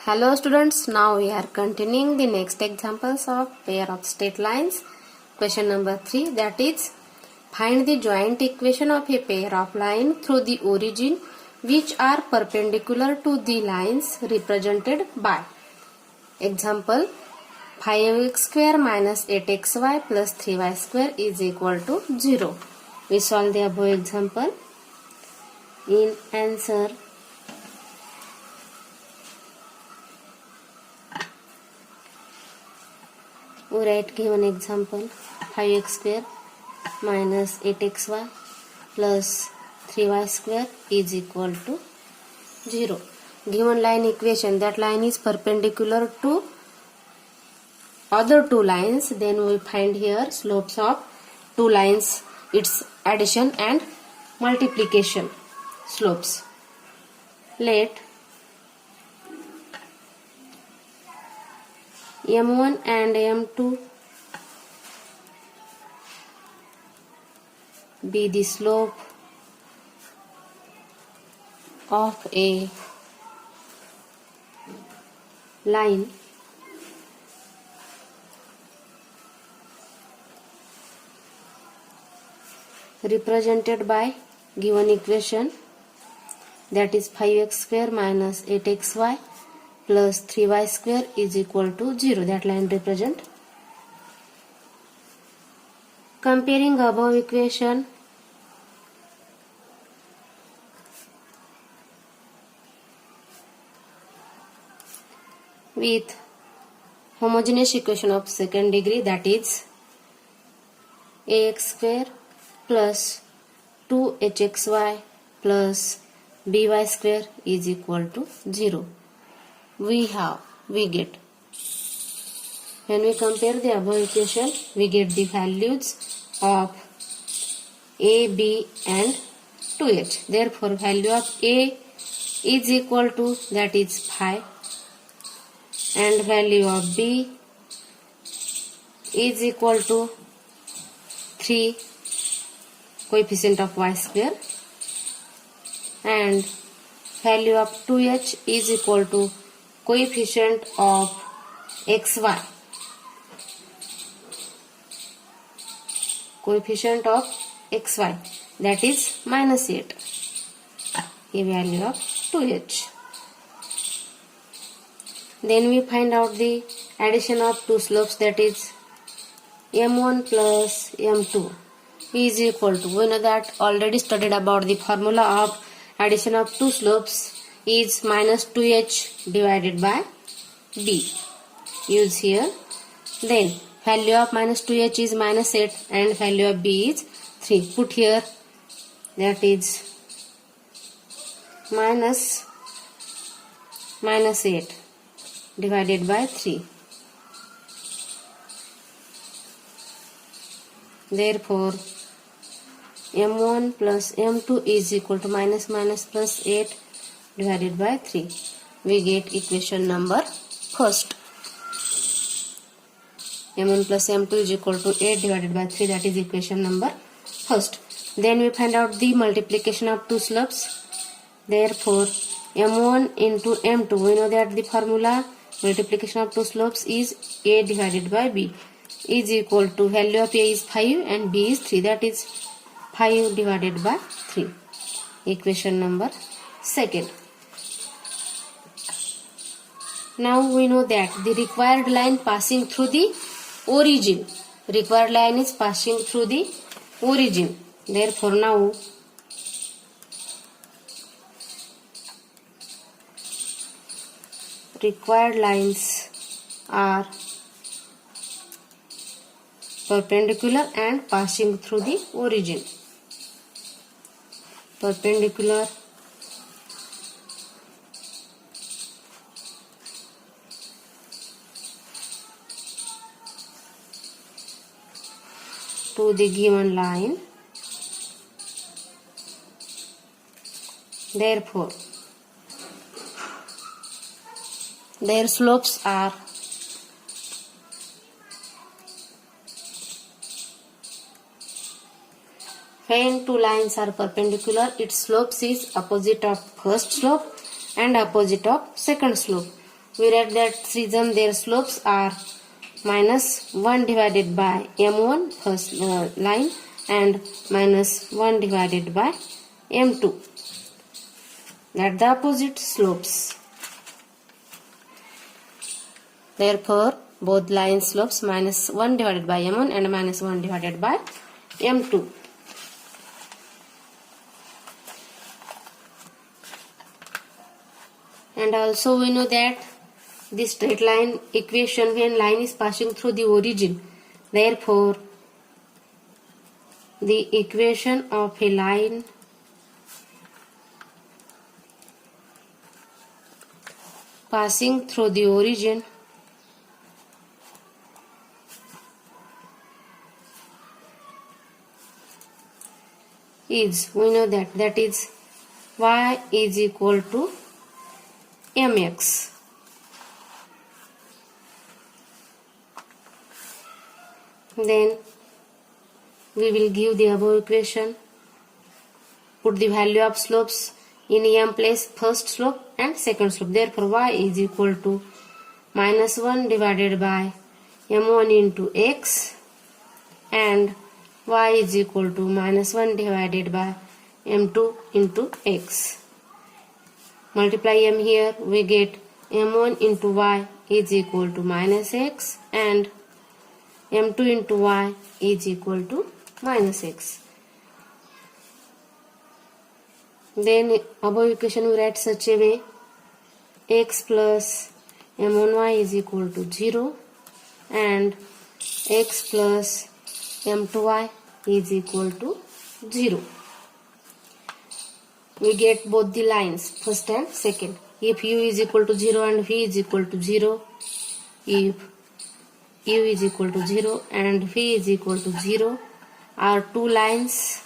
Hello students, now we are continuing the next examples of pair of straight lines. Question number 3, that is, find the joint equation of a pair of lines through the origin which are perpendicular to the lines represented by. Example, 5x square minus 8xy plus 3y square is equal to 0. We solve the above example. In answer, we write given example 5x square minus 8xy plus 3y square is equal to 0. Given line equation, that line is perpendicular to other two lines, then we find here slopes of two lines, its addition and multiplication slopes. Let m1 and m2 be the slope of a line represented by given equation, that is 5x square minus 8xy plus 3y square is equal to 0. That line represent. Comparing above equation with homogeneous equation of second degree, that is ax square plus 2hxy plus by square is equal to 0. We get, when we compare the above equation, we get the values of a, b and 2h. Therefore, value of a is equal to, that is 5, and value of b is equal to 3, coefficient of y square, and value of 2h is equal to coefficient of xy. Coefficient of xy, that is minus 8. A value of 2h. Then we find out the addition of two slopes, that is m1 plus m2 is equal to, we know that already studied about the formula of addition of two slopes is minus 2h divided by b. Use here. Then value of minus 2h is minus 8 and value of b is 3. Put here, that is minus 8 divided by 3. Therefore, m1 plus m2 is equal to minus plus 8 divided by 3. We get equation number first. m1 plus m2 is equal to 8 divided by 3, that is equation number first. Then we find out the multiplication of two slopes. Therefore, m1 into m2, we know that the formula multiplication of two slopes is a divided by b is equal to, value of a is 5 and b is 3, that is 5 divided by 3. Equation number second. Now we know that the required line passing through the origin. Required line is passing through the origin. Therefore, now required lines are perpendicular and passing through the origin. Perpendicular to the given line. Therefore, their slopes are when two lines are perpendicular, its slopes is opposite of first slope and opposite of second slope. we write that reason their slopes are minus 1 divided by m1 first line and minus 1 divided by m2, that the opposite slopes. Therefore, both line slopes minus 1 divided by m1 and minus 1 divided by m2. And also we know that this straight line equation, when line is passing through the origin, therefore the equation of a line passing through the origin is, we know that is y is equal to mx. Then we will give the above equation, put the value of slopes in m place, first slope and second slope. Therefore y is equal to minus 1 divided by m1 into x and y is equal to minus 1 divided by m2 into x. Multiply m here, we get m1 into y is equal to minus x and m2 into y is equal to minus x. Then above equation we write such a way, x plus m1y is equal to 0 and x plus m2y is equal to 0. We get both the lines, first and second. If u is equal to 0 and v is equal to 0, if u is equal to 0 and v is equal to 0 are two lines,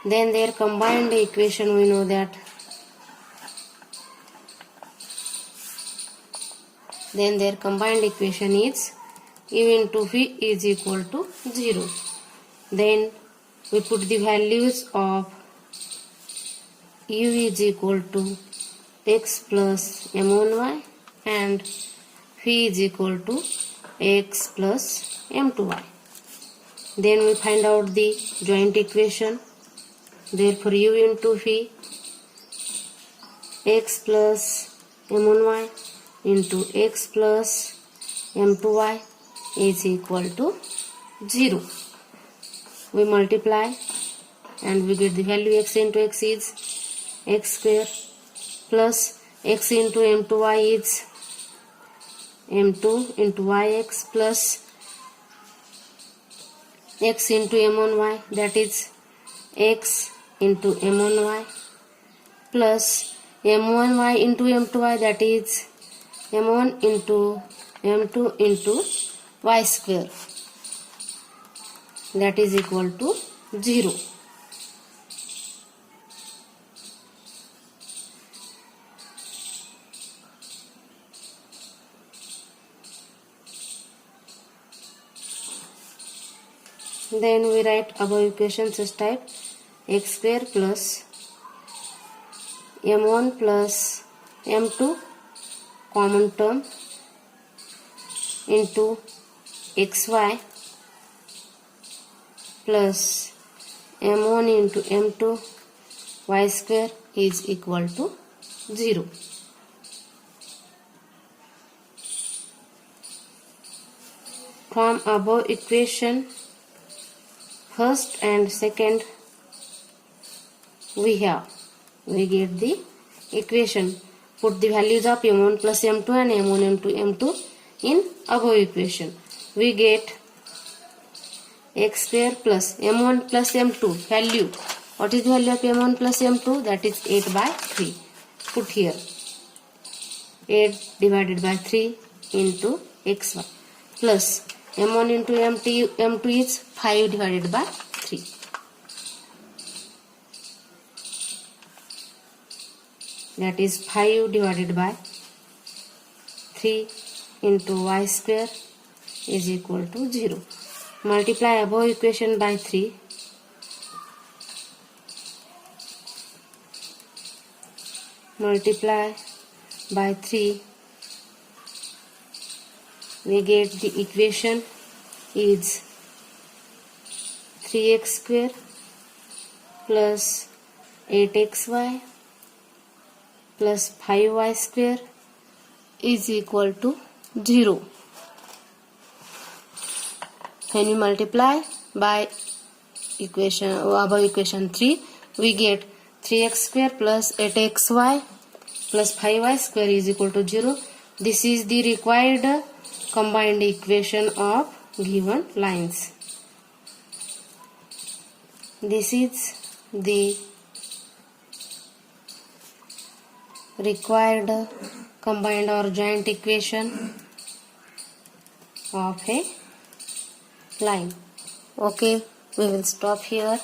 then their combined equation, we know that then their combined equation is u into v is equal to 0. Then we put the values of u is equal to x plus m1y and v is equal to x plus m2y. Then we find out the joint equation. Therefore u into v x plus m1y into x plus m2y is equal to 0. We multiply and we get the value x into x is x square plus x into m2y is m2 into yx plus x into m1y, that is x into m1y plus m1y into m2y, that is m1 into m2 into y square, that is equal to 0. Then we write above equations as type x square plus m1 plus m2 common term into xy plus m1 into m2 y square is equal to 0. From above equation, first and second, we get the equation. Put the values of m1 plus m2 and m1 m2 in above equation. We get x square plus m1 plus m2 value. What is the value of m1 plus m2? That is 8 by 3. Put here 8 divided by 3 into xy plus m1 into m2 is 5 divided by 3. That is 5 divided by 3 into y square is equal to 0. Multiply above equation by 3. multiply by 3, we get the equation is 3x square plus 8xy plus 5y square is equal to 0. When we multiply by above equation 3, we get 3x square plus 8xy plus 5y square is equal to 0. This is the required combined equation of given lines. This is the required combined or joint equation of a line. Okay, we will stop here.